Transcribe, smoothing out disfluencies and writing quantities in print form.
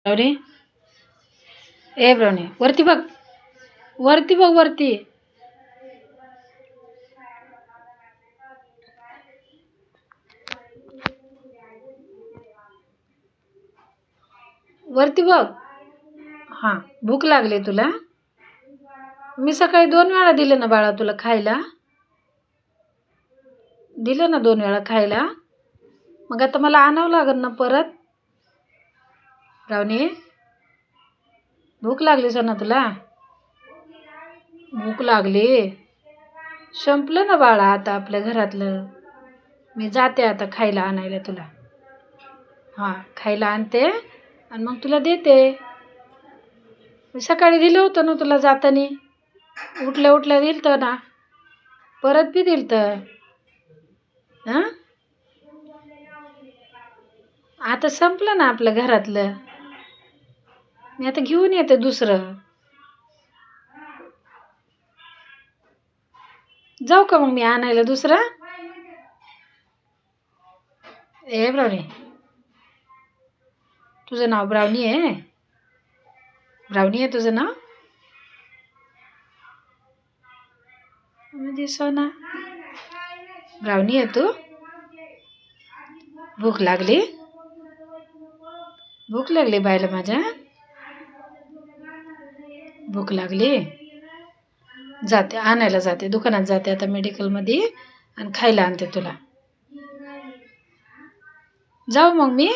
Brownie, ए brownie वरती बघ, वरती बघ, वरती. वरती बघ. हां, भूक लागली तुला? मी सकाळी 2 वेळा दिलं ना बाळा तुला खायला. दिलं ना 2 वेळा खायला. मग आता मला आणावं लागेल ना परत. ब्राउनी, भूक लागली ना तुला? भूक लागली. संपलं ना बाळा आता आपल्या घरातलं. मी जाते आता खायला आणायला तुला. हां, खायला आणते आणि मग तुला देते. मी सकाळी दिलं होतं ना तुला जाताना. उठल्या उठल्या दिलं ना. परत बी दिलं. हां, आता संपलं ना आपल्या घरातलं. मी आता घेऊन येते दुसरं. जाऊ का मग मी आणायला दुसरं? ए ब्राउनी, तुझं नाव ब्राउनी आहे? ब्राउनी आहे तुझं नाव? म्हणजे सोना ब्राउनी आहे तू? भूक लागली? भूक लागली बायला माझ्या? भूक लागली? जाते आणायला, जाते दुकानात, जाते आता मेडिकलमध्ये आणि खायला आणते तुला. जाऊ मग मी.